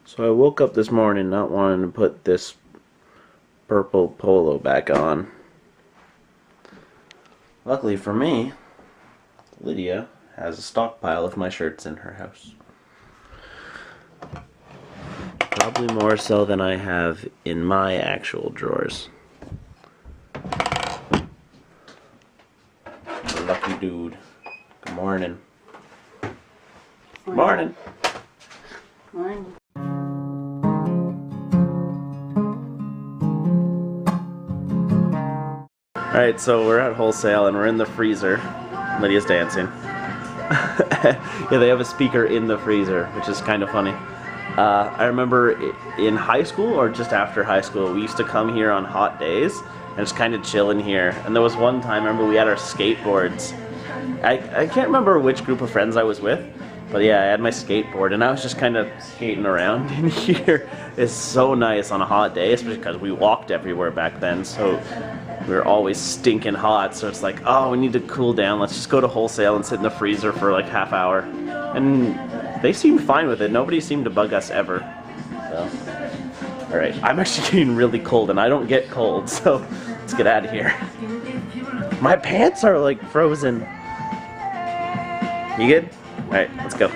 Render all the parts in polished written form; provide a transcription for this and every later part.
So I woke up this morning not wanting to put this purple polo back on. Luckily for me, Lydia has a stockpile of my shirts in her house. Probably more so than I have in my actual drawers. Lucky dude. Good morning. Morning. Morning. Alright, so we're at wholesale and we're in the freezer. Lydia's dancing. Yeah, they have a speaker in the freezer, which is kind of funny. I remember in high school or just after high school, we used to come here on hot days and just kind of chill in here. And there was one time, I remember we had our skateboards. I can't remember which group of friends I was with, but yeah, I had my skateboard and I was just kind of skating around in here. It's so nice on a hot day, especially because we walked everywhere back then, so we were always stinking hot. So it's like, oh, we need to cool down. Let's just go to wholesale and sit in the freezer for like half hour. And they seemed fine with it. Nobody seemed to bug us ever. So, all right, I'm actually getting really cold and I don't get cold, so let's get out of here. My pants are like frozen. You good? All right, let's go.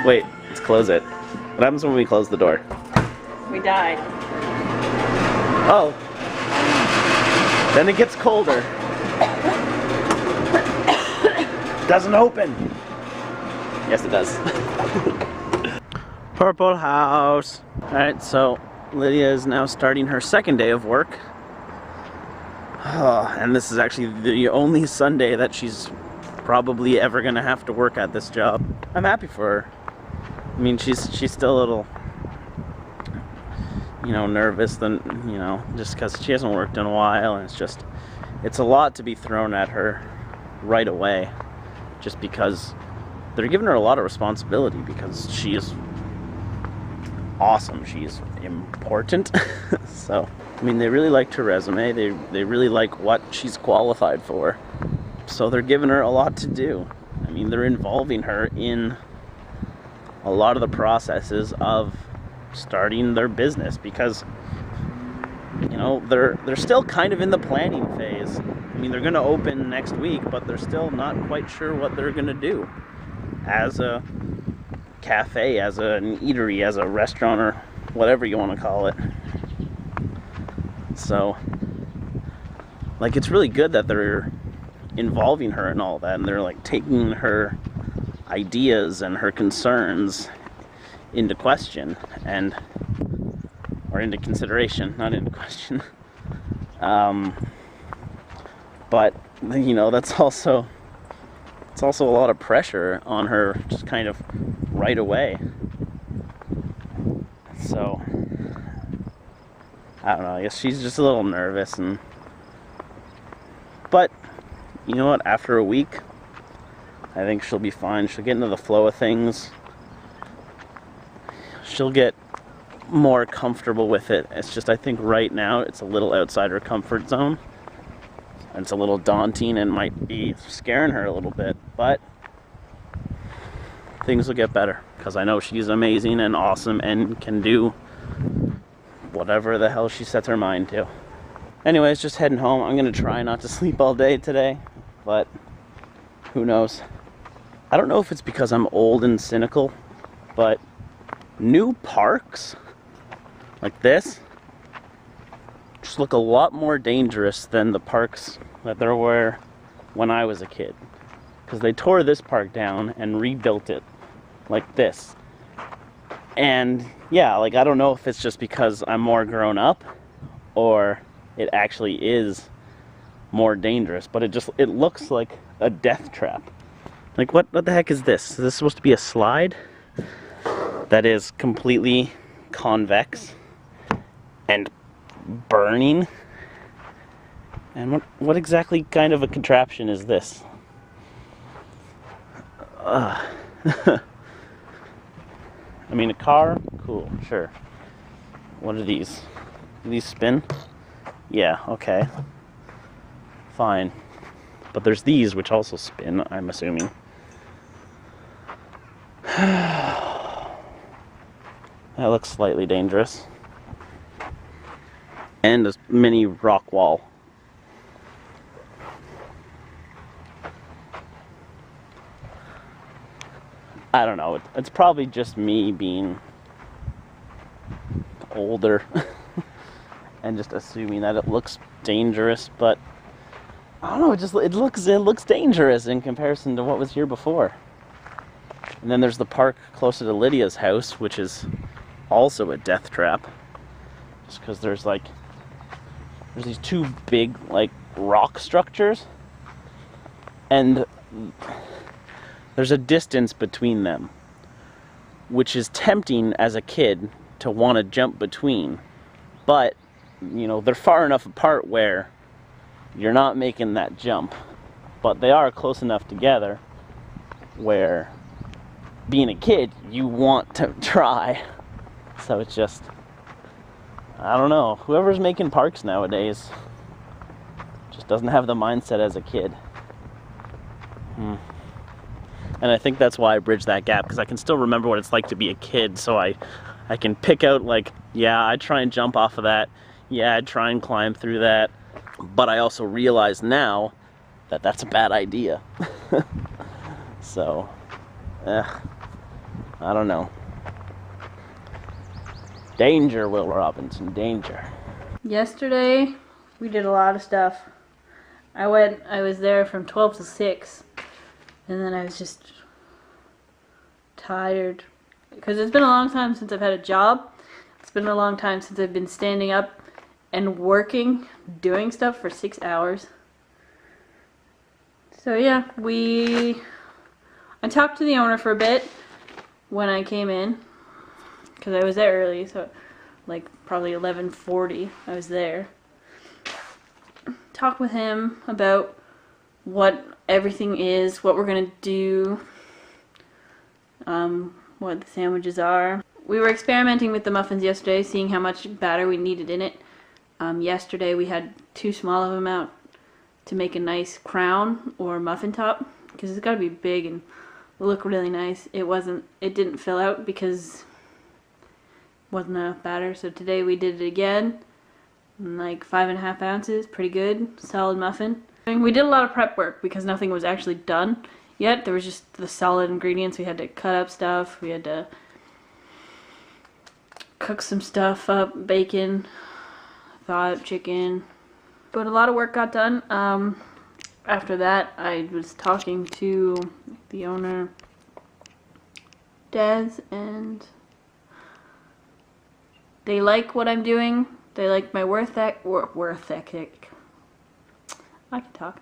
Wait, let's close it. What happens when we close the door? We died. Oh. Then it gets colder. Doesn't open. Yes, it does. Purple house. Alright, so Lydia is now starting her second day of work. Oh, and this is actually the only Sunday that she's probably ever gonna have to work at this job. I'm happy for her. I mean, she's still a little, you know, nervous, just because she hasn't worked in a while, and it's a lot to be thrown at her right away, just because they're giving her a lot of responsibility, because she is awesome, she's important. So, I mean, they really liked her resume, they really like what she's qualified for, so they're giving her a lot to do. I mean, they're involving her in a lot of the processes of starting their business, because, you know, they're still kind of in the planning phase. I mean, they're going to open next week, but they're still not quite sure what they're going to do as a cafe, as an eatery, as a restaurant, or whatever you want to call it. So, like, it's really good that they're involving her in all that, and they're like taking her ideas and her concerns into question, or into consideration, not into question. But, you know, it's also a lot of pressure on her, just kind of right away. So, I don't know, I guess she's just a little nervous, but, you know what, after a week, I think she'll be fine. She'll get into the flow of things. She'll get more comfortable with it. It's just, I think right now it's a little outside her comfort zone. And it's a little daunting and might be scaring her a little bit. But things will get better, because I know she's amazing and awesome and can do whatever the hell she sets her mind to. Anyways, just heading home. I'm going to try not to sleep all day today, but who knows. I don't know if it's because I'm old and cynical, but new parks like this just look a lot more dangerous than the parks that there were when I was a kid. Because they tore this park down and rebuilt it like this. And yeah, like, I don't know if it's just because I'm more grown up or it actually is more dangerous, but it looks like a death trap. Like, what the heck is this? Is this supposed to be a slide that is completely convex and burning? And what exactly kind of a contraption is this? I mean, a car? Cool, sure. What are these? Do these spin? Yeah, okay. Fine. But there's these which also spin, I'm assuming. That looks slightly dangerous. And a mini rock wall. I don't know. It's probably just me being older and just assuming that it looks dangerous, but I don't know. It looks dangerous in comparison to what was here before. And then there's the park closer to Lydia's house, which is also a death trap. Just because there's these two big rock structures, and there's a distance between them, which is tempting as a kid to want to jump between, but you know, they're far enough apart where you're not making that jump, but they are close enough together where, being a kid, you want to try. So it's just, I don't know, whoever's making parks nowadays just doesn't have the mindset as a kid. And I think that's why I bridged that gap, because I can still remember what it's like to be a kid, so I can pick out, yeah, I'd try and jump off of that, yeah, I'd try and climb through that, but I also realize now that that's a bad idea. So, I don't know. Danger, Will Robinson, danger. Yesterday, we did a lot of stuff. I was there from 12 to 6. And then I was just tired. Because it's been a long time since I've had a job. It's been a long time since I've been standing up and working, doing stuff for 6 hours. So yeah, I talked to the owner for a bit when I came in. Because I was there early, so probably 11:40 I was there. Talked with him about what everything is, what we're gonna do, what the sandwiches are. We were experimenting with the muffins yesterday, seeing how much batter we needed in it. Yesterday we had too small of an amount to make a nice crown or muffin top, because it's got to be big and look really nice. It didn't fill out because wasn't enough batter. So today we did it again, 5.5 ounces, pretty good, solid muffin. We did a lot of prep work because nothing was actually done yet. There was just the solid ingredients. We had to cut up stuff. We had to cook some stuff up, bacon, thaw out chicken. But a lot of work got done. After that, I was talking to the owner, Des, and they like what I'm doing. They like my worth ethic. I can talk.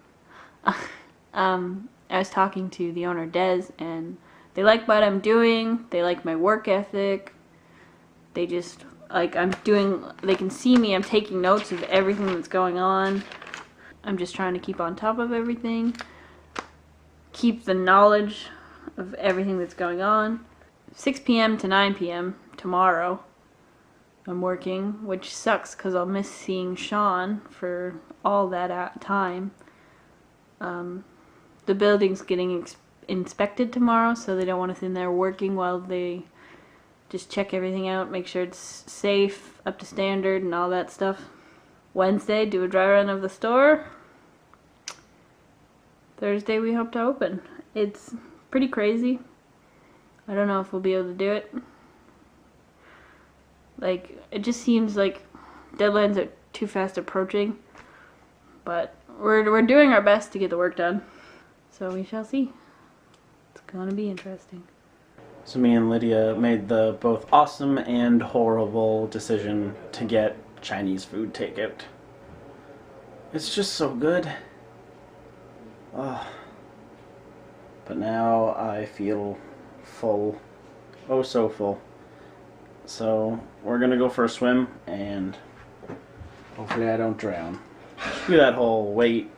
I was talking to the owner, Des, and they like what I'm doing. They like my work ethic. They just, they can see me. I'm taking notes of everything that's going on. I'm just trying to keep on top of everything. Keep the knowledge of everything that's going on. 6 p.m. to 9 p.m. tomorrow I'm working, which sucks because I'll miss seeing Sean for all that time. The building's getting inspected tomorrow, so they don't want us in there working while they just check everything out, make sure it's safe, up to standard, and all that stuff. Wednesday, do a dry run of the store. Thursday, we hope to open. It's pretty crazy. I don't know if we'll be able to do it. It just seems like deadlines are too fast approaching. But we're doing our best to get the work done. So we shall see. It's gonna be interesting. So me and Lydia made the both awesome and horrible decision to get Chinese food takeout. It's just so good. Oh. But now I feel full. Oh, so full. So we're gonna go for a swim and hopefully I don't drown. Do that whole wait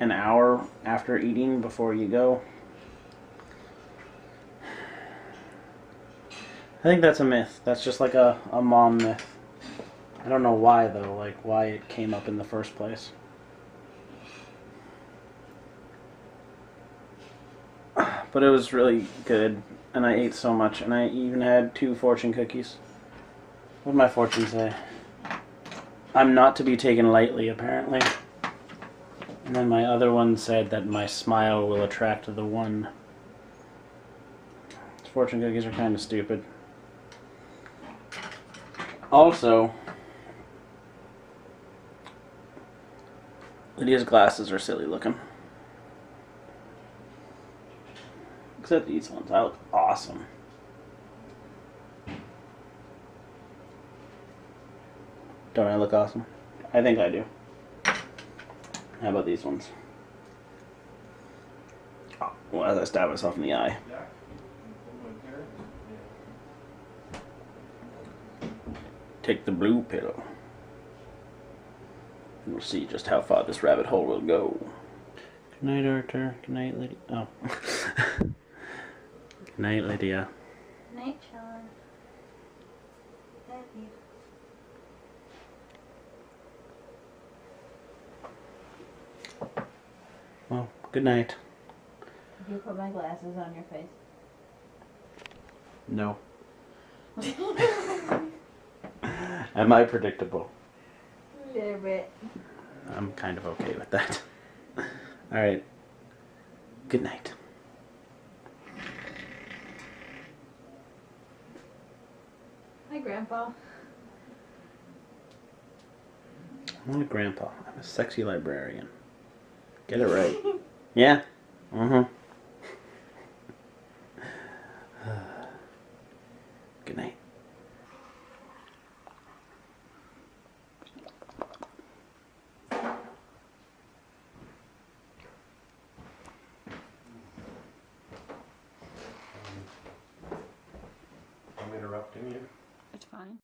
an hour after eating before you go. I think that's a myth. That's just like a mom myth. I don't know why though, why it came up in the first place. But it was really good. and I ate so much, and I even had 2 fortune cookies. What did my fortune say? I'm not to be taken lightly, apparently. And then my other one said that my smile will attract the one. Fortune cookies are kind of stupid. Also, Lydia's glasses are silly looking. Except these ones. I look awesome. Don't I look awesome? I think I do. How about these ones? Oh, well, as I stab myself in the eye. Take the blue pillow. And we'll see just how far this rabbit hole will go. Good night, Arthur. Good night, Lydia. Oh. Good night, Lydia. Good night, Sean. Love you. Well, good night. Did you put my glasses on your face? No. Am I predictable? A little bit. I'm kind of okay with that. Alright. Good night. Hi, Grandpa. I'm not a grandpa. I'm a sexy librarian. Get it right. Yeah? Mm-hmm. Good night. I'm interrupting you. It's fine.